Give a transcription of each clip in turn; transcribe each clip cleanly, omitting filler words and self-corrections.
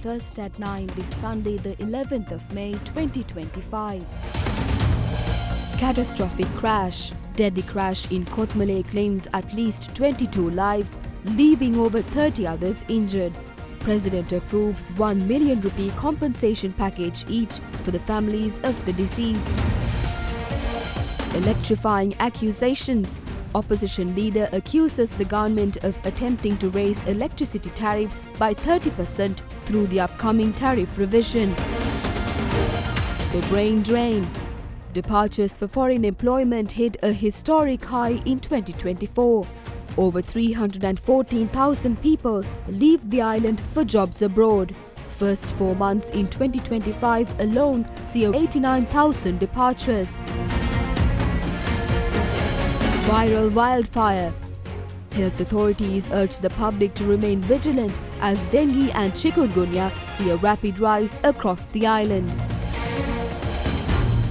First at 9 this Sunday, the 11th of May 2025. Catastrophic crash. Deadly crash in Kothmale claims at least 22 lives, leaving over 30 others injured. President approves 1 million rupee compensation package each for the families of the deceased. Electrifying accusations. Opposition leader accuses the government of attempting to raise electricity tariffs by 30% through the upcoming tariff revision. The brain drain. Departures for foreign employment hit a historic high in 2024. Over 314,000 people leave the island for jobs abroad. First 4 months in 2025 alone see 89,000 departures. Viral wildfire. Health authorities urge the public to remain vigilant as dengue and chikungunya see a rapid rise across the island.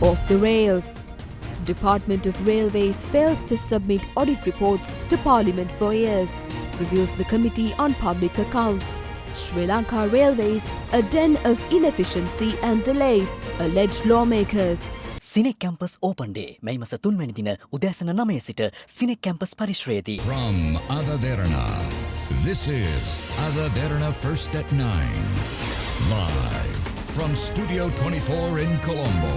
Off the rails. Department of Railways fails to submit audit reports to Parliament for years, reveals the Committee on Public Accounts. Sri Lanka Railways, a den of inefficiency and delays, alleged lawmakers. Cinek Campus Open Day මේ මාස 3 වෙනි දින උදෑසන 9 සිට Cinek Campus පරිශ්‍රයේදී. From Derana, this is Derana First at 9. Live from Studio 24 in Colombo.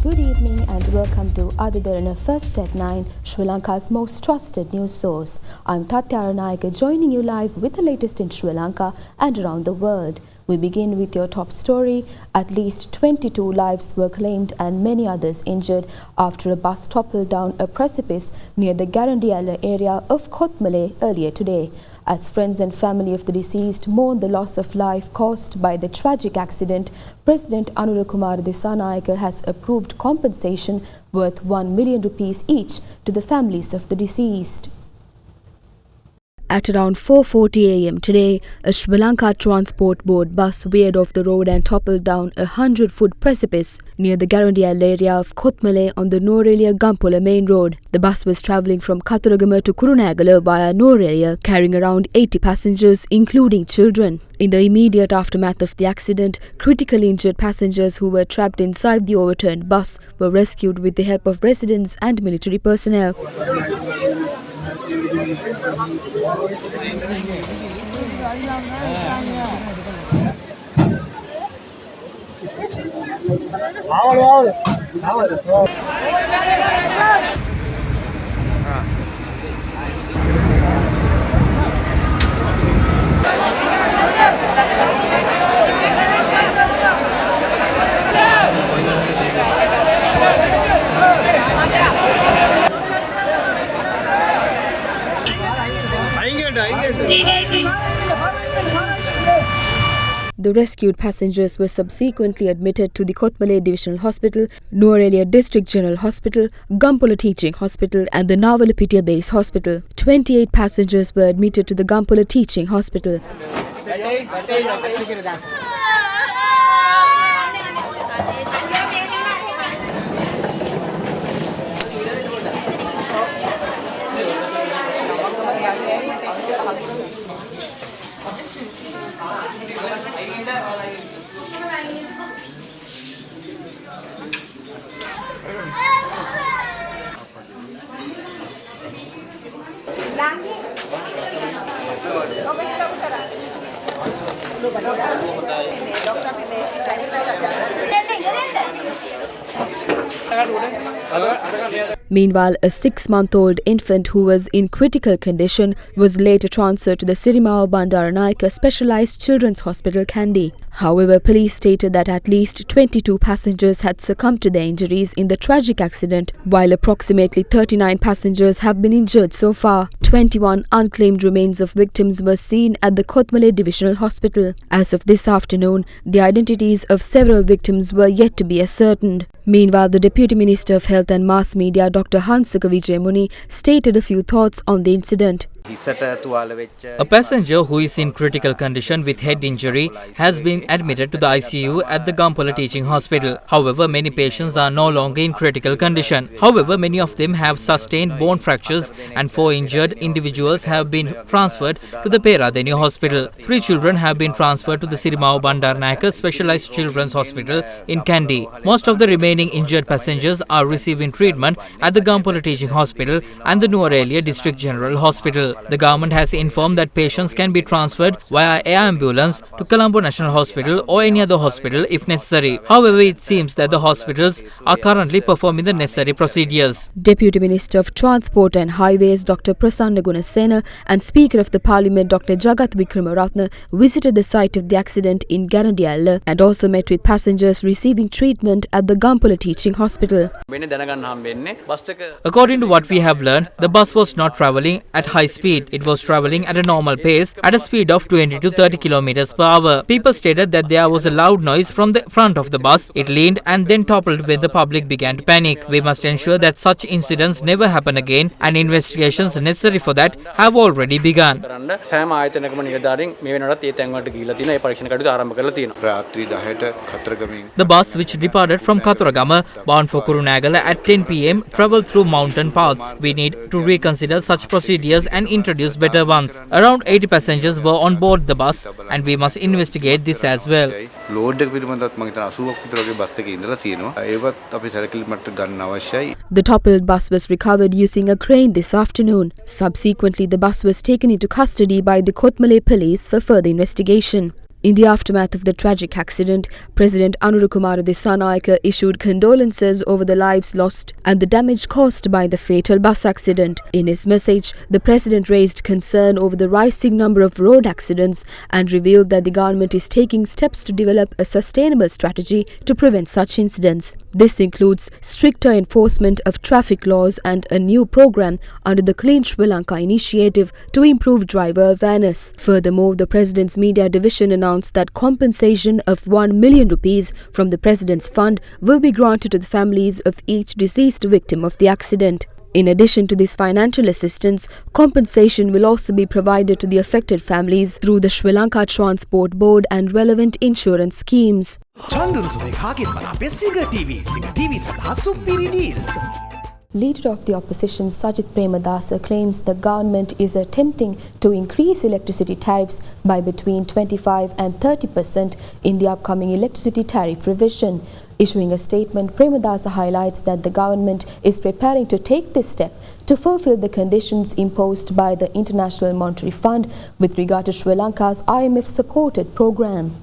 Good evening and welcome to Derana First at 9, Sri Lanka's most trusted news source. I'm Tatyara Nayaka, joining you live with the latest in Sri Lanka and around the world. We begin with your top story. At least 22 lives were claimed and many others injured after a bus toppled down a precipice near the Garandiala area of Kothmale earlier today. As friends and family of the deceased mourn the loss of life caused by the tragic accident, President Anurakumar Dissanayake has approved compensation worth 1 million rupees each to the families of the deceased. At around 4:40 a.m. today, a Sri Lanka Transport Board bus veered off the road and toppled down a 100-foot precipice near the Garandial area of Kothmale on the Norelia Gampola main road. The bus was travelling from Katuragama to Kurunagala via Norelia, carrying around 80 passengers, including children. In the immediate aftermath of the accident, critically injured passengers who were trapped inside the overturned bus were rescued with the help of residents and military personnel. The rescued passengers were subsequently admitted to the Kothmale Divisional Hospital, Norelia District General Hospital, Gampola Teaching Hospital and the Navalapitiya Base Hospital. 28 passengers were admitted to the Gampola Teaching Hospital. Meanwhile, a 6-month-old infant who was in critical condition was later transferred to the Sirimao Bandaranayake Specialized Children's Hospital, Kandy. However, police stated that at least 22 passengers had succumbed to their injuries in the tragic accident, while approximately 39 passengers have been injured so far. 21 unclaimed remains of victims were seen at the Kothmale Divisional Hospital. As of this afternoon, the identities of several victims were yet to be ascertained. Meanwhile, the Deputy Minister of Health and Mass Media, Dr. Hansaka Vijayamuni, stated a few thoughts on the incident. A passenger who is in critical condition with head injury has been admitted to the ICU at the Gampola Teaching Hospital. However, many patients are no longer in critical condition. However, many of them have sustained bone fractures and 4 injured individuals have been transferred to the Peradeniya Hospital. 3 children have been transferred to the Sirimau Bandaranaike Specialized Children's Hospital in Kandy. Most of the remaining injured passengers are receiving treatment at the Gampola Teaching Hospital and the Nuwara District General Hospital. The government has informed that patients can be transferred via air ambulance to Colombo National Hospital or any other hospital if necessary. However, it seems that the hospitals are currently performing the necessary procedures. Deputy Minister of Transport and Highways Dr. Prasanna Gunasena and Speaker of the Parliament Dr. Jagath Wickramaratne visited the site of the accident in Garandiyalla and also met with passengers receiving treatment at the Gampola Teaching Hospital. According to what we have learned, the bus was not travelling at high speed. It was travelling at a normal pace at a speed of 20 to 30 kilometers per hour. People stated that there was a loud noise from the front of the bus. It leaned and then toppled when the public began to panic. We must ensure that such incidents never happen again and investigations necessary for that have already begun. The bus, which departed from Katuragama bound for Kurunagala at 10 pm, travelled through mountain paths. We need to reconsider such procedures and introduce better ones. Around 80 passengers were on board the bus and we must investigate this as well. The toppled bus was recovered using a crane this afternoon. Subsequently, the bus was taken into custody by the Kotmale police for further investigation. In the aftermath of the tragic accident, President Anurukumara Dissanayake issued condolences over the lives lost and the damage caused by the fatal bus accident. In his message, the President raised concern over the rising number of road accidents and revealed that the government is taking steps to develop a sustainable strategy to prevent such incidents. This includes stricter enforcement of traffic laws and a new program under the Clean Sri Lanka initiative to improve driver awareness. Furthermore, the President's media division announced that compensation of 1 million rupees from the President's fund will be granted to the families of each deceased victim of the accident. In addition to this financial assistance, compensation will also be provided to the affected families through the Sri Lanka Transport Board and relevant insurance schemes. Leader of the opposition Sajith Premadasa claims the government is attempting to increase electricity tariffs by between 25 and 30% in the upcoming electricity tariff revision. Issuing a statement, Premadasa highlights that the government is preparing to take this step to fulfill the conditions imposed by the International Monetary Fund with regard to Sri Lanka's IMF-supported program.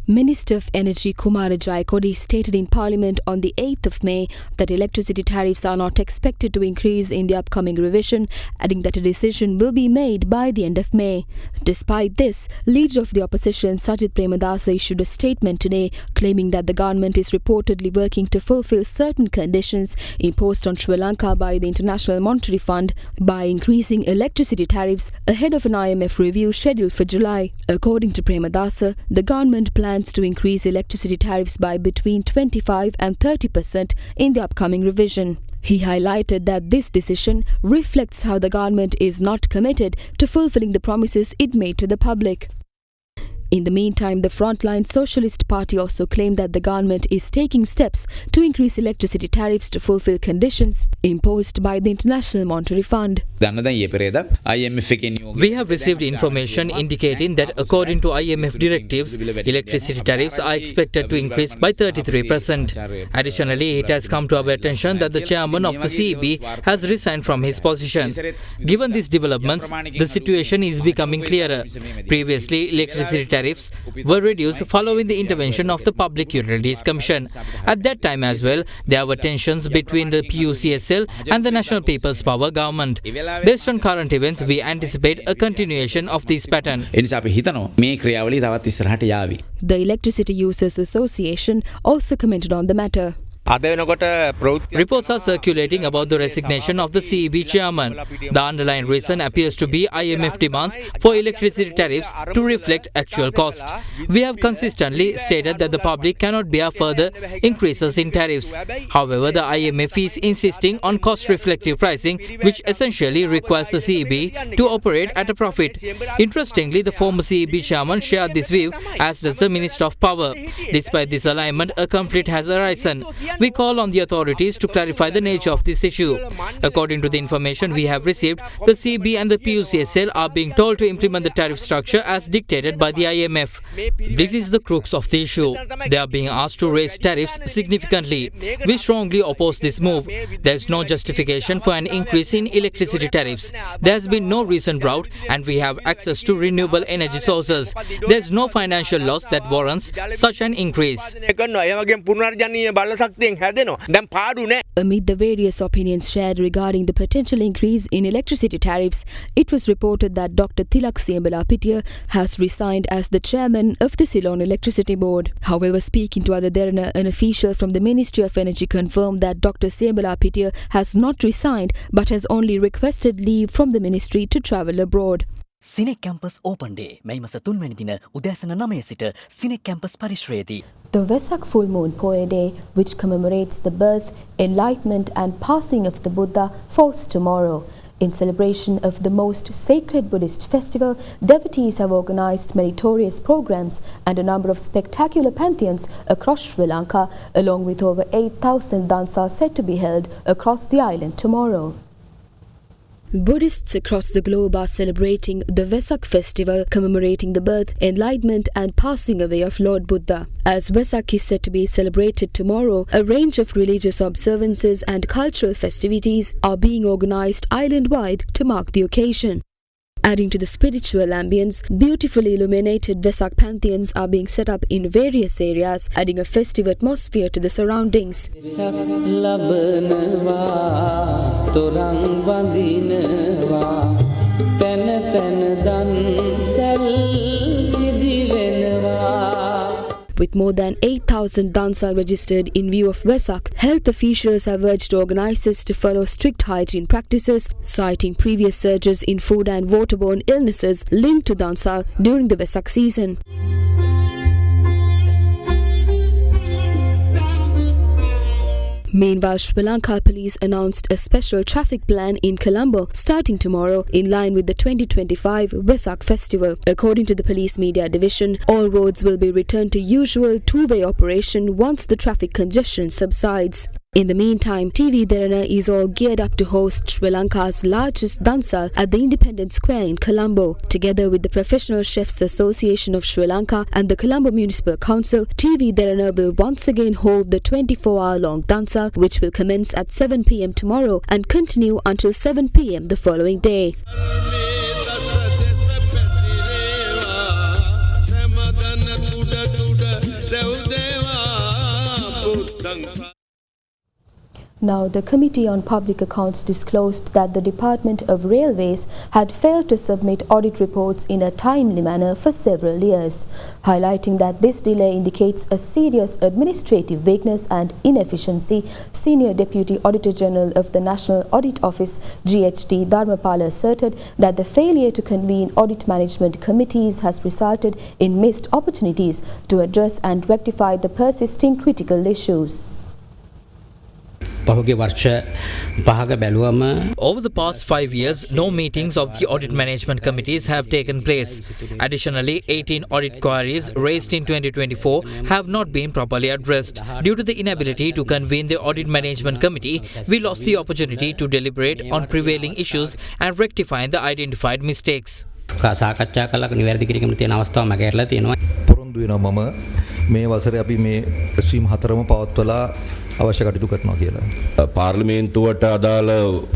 Minister of Energy Kumara Jayakodi stated in Parliament on the 8th of May that electricity tariffs are not expected to increase in the upcoming revision, adding that a decision will be made by the end of May. Despite this, Leader of the Opposition Sajith Premadasa issued a statement today claiming that the government is reportedly working to fulfill certain conditions imposed on Sri Lanka by the International Monetary Fund by increasing electricity tariffs ahead of an IMF review scheduled for July. According to Premadasa, the government plans to increase electricity tariffs by between 25 and 30% in the upcoming revision. He highlighted that this decision reflects how the government is not committed to fulfilling the promises it made to the public. In the meantime, the Frontline Socialist Party also claimed that the government is taking steps to increase electricity tariffs to fulfill conditions imposed by the International Monetary Fund. We have received information indicating that according to IMF directives, electricity tariffs are expected to increase by 33%. Additionally, it has come to our attention that the chairman of the CEB has resigned from his position. Given these developments, the situation is becoming clearer. Previously, electricity tariffs were reduced following the intervention of the Public Utilities Commission. At that time as well, there were tensions between the PUCSL and the National People's Power government. Based on current events, we anticipate a continuation of this pattern. The Electricity Users Association also commented on the matter. Reports are circulating about the resignation of the CEB chairman. The underlying reason appears to be IMF demands for electricity tariffs to reflect actual cost. We have consistently stated that the public cannot bear further increases in tariffs. However, the IMF is insisting on cost-reflective pricing, which essentially requires the CEB to operate at a profit. Interestingly, the former CEB chairman shared this view, as does the Minister of Power. Despite this alignment, a conflict has arisen. We call on the authorities to clarify the nature of this issue. According to the information we have received, the CEB and the PUCSL are being told to implement the tariff structure as dictated by the IMF. This is the crux of the issue. They are being asked to raise tariffs significantly. We strongly oppose this move. There is no justification for an increase in electricity tariffs. There has been no recent drought and we have access to renewable energy sources. There is no financial loss that warrants such an increase. Amid the various opinions shared regarding the potential increase in electricity tariffs, it was reported that Dr. Tilak Siembala-Pittiya has resigned as the chairman of the Ceylon Electricity Board. However, speaking to Ada Derana, an official from the Ministry of Energy confirmed that Dr. Siembala-Pittiya has not resigned but has only requested leave from the ministry to travel abroad. CINEC campus open day මැයි මස 3 වැනි දින උදෑසන 9 සිට CINEC campus පරිශ්‍රයේදී. The Vesak full moon Poya Day, which commemorates the birth, enlightenment and passing of the Buddha, falls tomorrow. In celebration of the most sacred Buddhist festival, devotees have organized meritorious programs and a number of spectacular pantheons across Sri Lanka, along with over 8,000 dansas set to be held across the island tomorrow. Buddhists across the globe are celebrating the Vesak festival, commemorating the birth, enlightenment and passing away of Lord Buddha. As Vesak is said to be celebrated tomorrow, a range of religious observances and cultural festivities are being organized island-wide to mark the occasion. Adding to the spiritual ambience, beautifully illuminated Vesak pantheons are being set up in various areas, adding a festive atmosphere to the surroundings. With more than 8,000 dansa registered in view of Vesak, health officials have urged organisers to follow strict hygiene practices, citing previous surges in food and waterborne illnesses linked to dansa during the Vesak season. Meanwhile, Sri Lanka police announced a special traffic plan in Colombo starting tomorrow in line with the 2025 Vesak festival. According to the police media division, all roads will be returned to usual two-way operation once the traffic congestion subsides. In the meantime, TV Derana is all geared up to host Sri Lanka's largest dansa at the Independence Square in Colombo. Together with the Professional Chefs Association of Sri Lanka and the Colombo Municipal Council, TV Derana will once again hold the 24-hour-long dansa, which will commence at 7 p.m. tomorrow and continue until 7 p.m. the following day. Now, the Committee on Public Accounts disclosed that the Department of Railways had failed to submit audit reports in a timely manner for several years, highlighting that this delay indicates a serious administrative weakness and inefficiency. Senior Deputy Auditor General of the National Audit Office, GHD Dharmapala, asserted that the failure to convene audit management committees has resulted in missed opportunities to address and rectify the persisting critical issues. Over the past 5 years, no meetings of the audit management committees have taken place. Additionally, 18 audit queries raised in 2024 have not been properly addressed. Due to the inability to convene the audit management committee, we lost the opportunity to deliberate on prevailing issues and rectify the identified mistakes. පාර්ලිමේන්තුවට අදාළ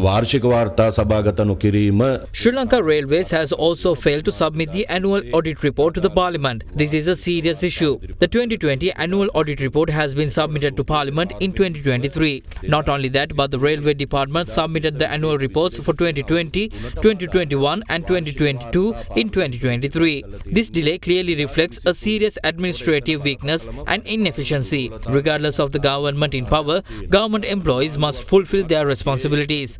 වාර්ෂික වාර්තා සභාගත නොකිරීම. Sri Lanka Railways has also failed to submit the annual audit report to the Parliament. This is a serious issue. The 2020 annual audit report has been submitted to Parliament in 2023. Not only that, but the Railway Department submitted the annual reports for 2020, 2021 and 2022 in 2023. This delay clearly reflects a serious administrative weakness and inefficiency. Regardless of the government in power, government employees must fulfill their responsibilities.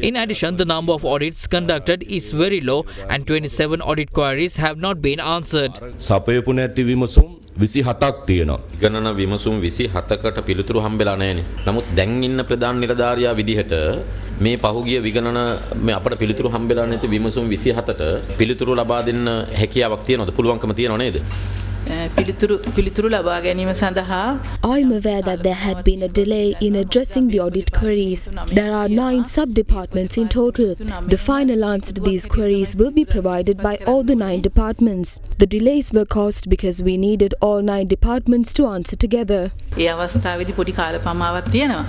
In addition, the number of audits conducted is very low and 27 audit queries have not been answered. සපයපු නැති විමසුම් 27ක් තියෙනවා. ගණන විමසුම් 27කට පිළිතුරු හම්බෙලා නැහැනේ. නමුත් දැන් ඉන්න ප්‍රධාන නිලධාරියා විදිහට මේ පහුගිය විගණන මේ අපට පිළිතුරු හම්බෙලා නැති විමසුම් 27ට පිළිතුරු ලබා දෙන්න හැකියාවක් තියෙනවද? පුළුවන්කම තියෙනව නේද? පිළිතුරු ලබා ගැනීම සඳහා I'm aware that there had been a delay in addressing the audit queries. There are 9 sub-departments in total. The final answer to these queries will be provided by all the 9 departments. The delays were caused because we needed all 9 departments to answer together. ඒ අවස්ථාවේදී පොඩි කාලපමාවක් තියෙනවා.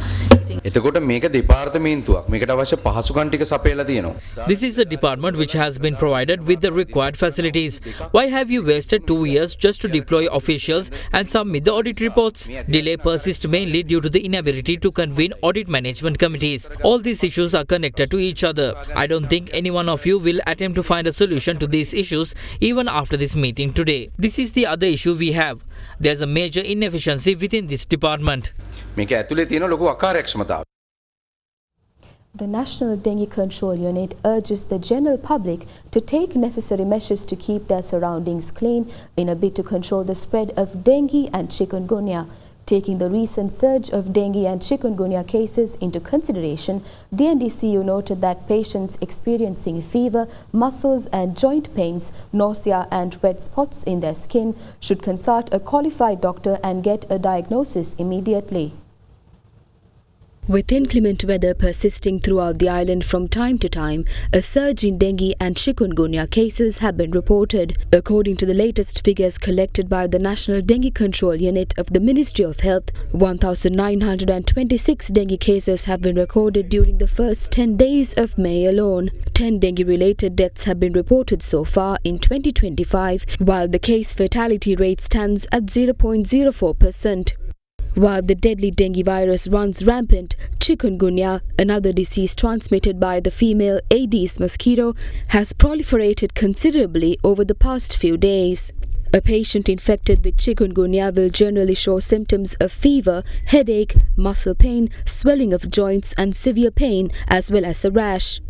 එතකොට මේක දෙපාර්තමේන්තුවක්. මේකට අවශ්‍ය පහසුකම් ටික සපයලා තියෙනවා. This is a department which has been provided with the required facilities. Why have you wasted 2 years just to deploy officials and submit the audit reports? Delay persists mainly due to the inability to convene audit management committees. All these issues are connected to each other. I don't think any one of you will attempt to find a solution to these issues even after this meeting today. This is the other issue we have. There's a major inefficiency within this department. මේක ඇතුලේ තියෙන ලොකු අකාර්යක්ෂමතාවක්. The National Dengue Control Unit urges the general public to take necessary measures to keep their surroundings clean in a bid to control the spread of dengue and chikungunya. Taking the recent surge of dengue and chikungunya cases into consideration, the NDCU noted that patients experiencing fever, muscles and joint pains, nausea and red spots in their skin should consult a qualified doctor and get a diagnosis immediately. With inclement weather persisting throughout the island from time to time, a surge in dengue and chikungunya cases have been reported. According to the latest figures collected by the National Dengue Control Unit of the Ministry of Health, 1,926 dengue cases have been recorded during the first 10 days of May alone. 10 dengue-related deaths have been reported so far in 2025, while the case fatality rate stands at 0.04%. While the deadly dengue virus runs rampant, chikungunya, another disease transmitted by the female Aedes mosquito, has proliferated considerably over the past few days. A patient infected with chikungunya will generally show symptoms of fever, headache, muscle pain, swelling of joints and severe pain, as well as a rash.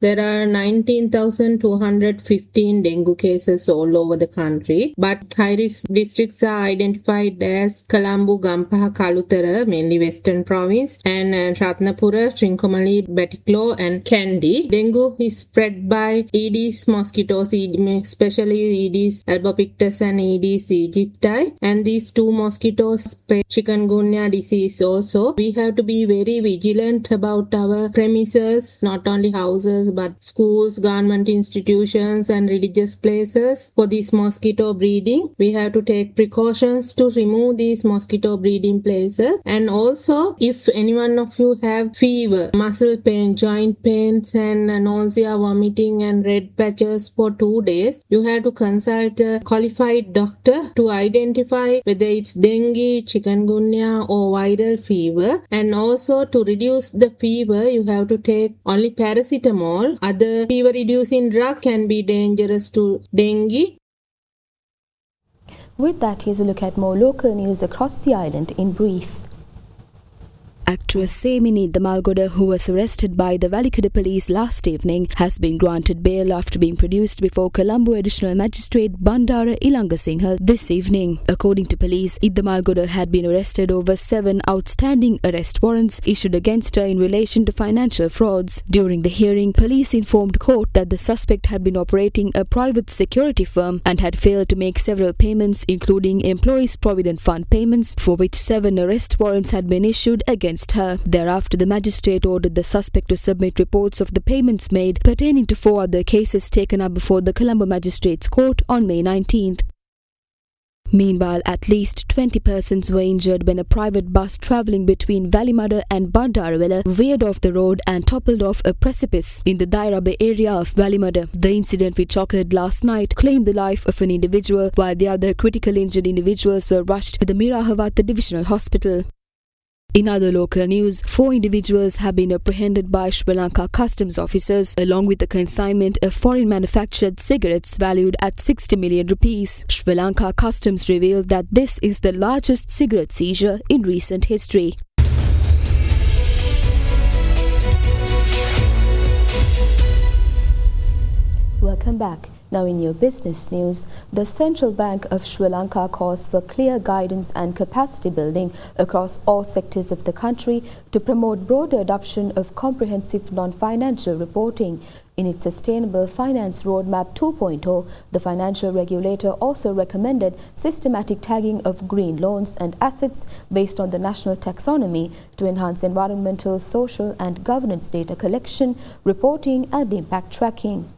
There are 19,215 dengue cases all over the country, but high-risk districts are identified as Colombo, Gampaha, Kalutara, mainly Western Province, and Ratnapura, Trincomalee, Batticaloa, and Kandy. Dengue is spread by Aedes mosquitoes, especially Aedes albopictus and Aedes aegypti, and these two mosquitoes spread chikungunya disease also. We have to be very vigilant about our premises, not only houses, but schools, government institutions and religious places for this mosquito breeding. We have to take precautions to remove these mosquito breeding places. And also, if any one of you have fever, muscle pain, joint pains and nausea, vomiting and red patches for 2 days, you have to consult a qualified doctor to identify whether it's dengue, chikungunya or viral fever. And also, to reduce the fever, you have to take only paracetamol. Other fever-reducing drugs can be dangerous to dengue. With that, here's a look at more local news across the island in brief. Actress Semini Damalgoda, who was arrested by the Valikada police last evening, has been granted bail after being produced before Colombo Additional Magistrate Bandara Ilangasinghe this evening. According to police, Damalgoda had been arrested over 7 outstanding arrest warrants issued against her in relation to financial frauds. During the hearing, police informed court that the suspect had been operating a private security firm and had failed to make several payments, including employees' provident fund payments, for which 7 arrest warrants had been issued against her. Thereafter, the magistrate ordered the suspect to submit reports of the payments made pertaining to 4 other cases taken up before the Colombo Magistrates Court on May 19th. Meanwhile, at least 20 persons were injured when a private bus travelling between Valimada and Bandarawala veered off the road and toppled off a precipice in the Dairabe area of Valimada. The incident, which occurred last night, claimed the life of an individual, while the other critically injured individuals were rushed to the Mirahawata Divisional Hospital. In other local news, 4 individuals have been apprehended by Sri Lanka customs officers along with a consignment of foreign manufactured cigarettes valued at 60 million rupees. Sri Lanka customs revealed that this is the largest cigarette seizure in recent history. Welcome back. Now in your business news, the Central Bank of Sri Lanka calls for clear guidance and capacity building across all sectors of the country to promote broader adoption of comprehensive non-financial reporting. In its Sustainable Finance Roadmap 2.0, the financial regulator also recommended systematic tagging of green loans and assets based on the national taxonomy to enhance environmental, social and governance data collection, reporting and impact tracking.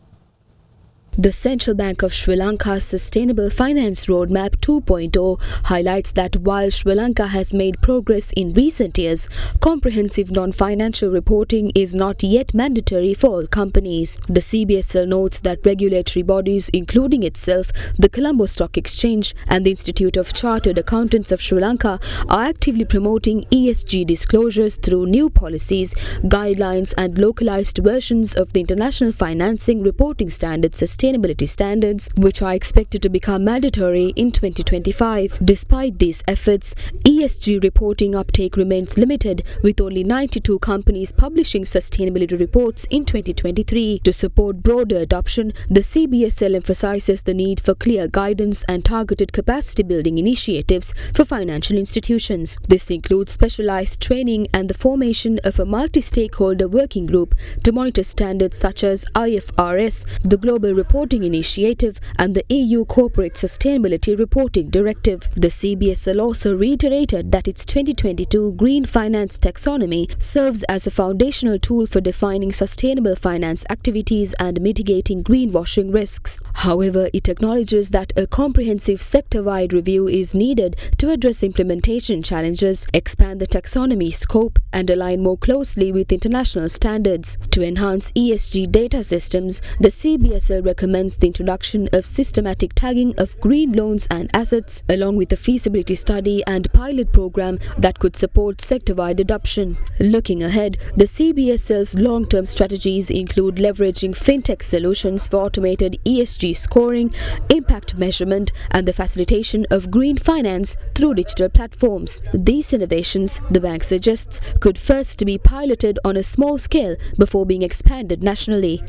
The Central Bank of Sri Lanka's Sustainable Finance Roadmap 2.0 highlights that while Sri Lanka has made progress in recent years, comprehensive non-financial reporting is not yet mandatory for all companies. The CBSL notes that regulatory bodies, including itself, the Colombo Stock Exchange and the Institute of Chartered Accountants of Sri Lanka, are actively promoting ESG disclosures through new policies, guidelines and localized versions of the International Financing Reporting Standards Sustainability Standards, which are expected to become mandatory in 2025. Despite these efforts, ESG reporting uptake remains limited, with only 92 companies publishing sustainability reports in 2023. To support broader adoption, the CBSL emphasizes the need for clear guidance and targeted capacity building initiatives for financial institutions. This includes specialized training and the formation of a multi-stakeholder working group to monitor standards such as IFRS, the Global Reporting Initiative and the EU Corporate Sustainability Reporting Directive. The CBSL also reiterated that its 2022 Green Finance Taxonomy serves as a foundational tool for defining sustainable finance activities and mitigating greenwashing risks. However, it acknowledges that a comprehensive sector-wide review is needed to address implementation challenges, expand the taxonomy scope and align more closely with international standards. To enhance ESG data systems, the CBSL recommends the introduction of systematic tagging of green loans and assets, along with a feasibility study and pilot program that could support sector-wide adoption. Looking ahead, the CBSL's long-term strategies include leveraging fintech solutions for automated ESG scoring, impact measurement, and the facilitation of green finance through digital platforms. These innovations, the bank suggests, could first be piloted on a small scale before being expanded nationally.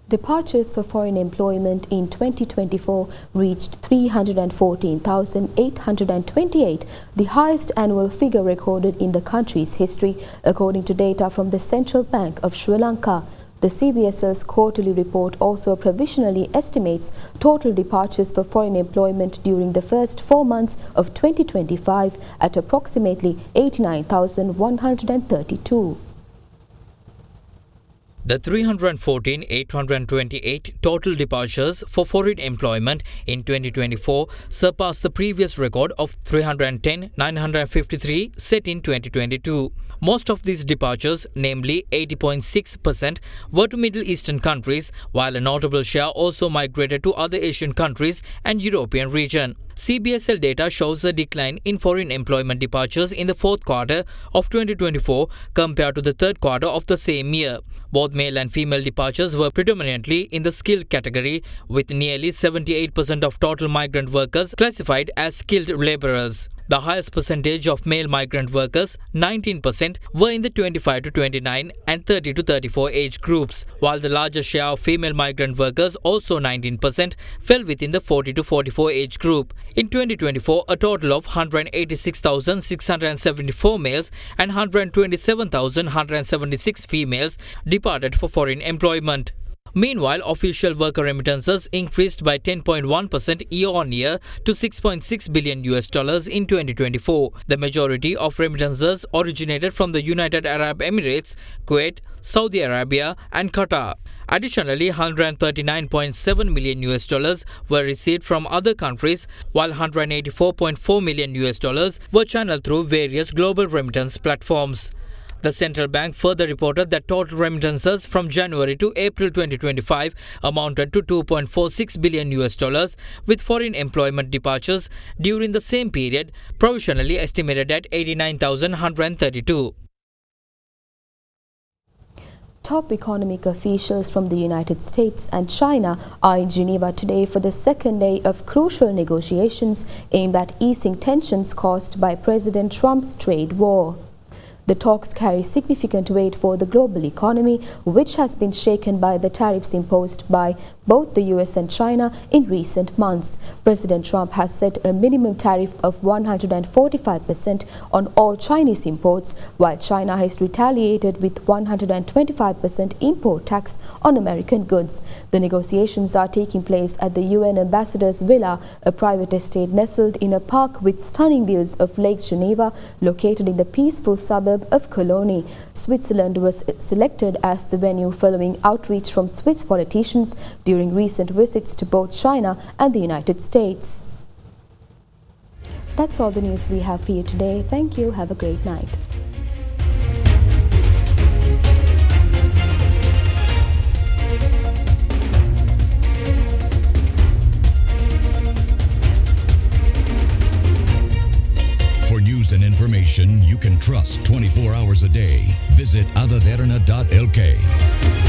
Departures for foreign employment in 2024 reached 314,828, the highest annual figure recorded in the country's history, according to data from the Central Bank of Sri Lanka. The CBSL's quarterly report also provisionally estimates total departures for foreign employment during the first 4 months of 2025 at approximately 89,132. The 314,828 total departures for foreign employment in 2024 surpassed the previous record of 310,953 set in 2022. Most of these departures, namely 80.6%, were to Middle Eastern countries, while a notable share also migrated to other Asian countries and European region. CBSL data shows a decline in foreign employment departures in the fourth quarter of 2024 compared to the third quarter of the same year. Both male and female departures were predominantly in the skilled category, with nearly 78% of total migrant workers classified as skilled laborers. The highest percentage of male migrant workers, 19%, were in the 25 to 29 and 30 to 34 age groups, while the largest share of female migrant workers, also 19%, fell within the 40 to 44 age group. In 2024, a total of 186,674 males and 127,176 females departed for foreign employment. Meanwhile, official worker remittances increased by 10.1% year-on-year to $6.6 billion in 2024. The majority of remittances originated from the United Arab Emirates, Kuwait, Saudi Arabia and Qatar. Additionally, $139.7 million were received from other countries, while $184.4 million were channeled through various global remittance platforms. The central bank further reported that total remittances from January to April 2025 amounted to $2.46 billion, with foreign employment departures during the same period provisionally estimated at 89,132. Top economic officials from the United States and China are in Geneva today for the second day of crucial negotiations aimed at easing tensions caused by President Trump's trade war. The talks carry significant weight for the global economy, which has been shaken by the tariffs imposed by both the US and China in recent months. President Trump has set a minimum tariff of 145% on all Chinese imports, while China has retaliated with 125% import tax on American goods. The negotiations are taking place at the UN Ambassador's Villa, a private estate nestled in a park with stunning views of Lake Geneva, located in the peaceful suburb of Cologne. Switzerland was selected as the venue following outreach from Swiss politicians during recent visits to both China and the United States. That's all the news we have for you today. Thank you. Have a great night. For news and information you can trust 24 hours a day, visit adaderana.lk.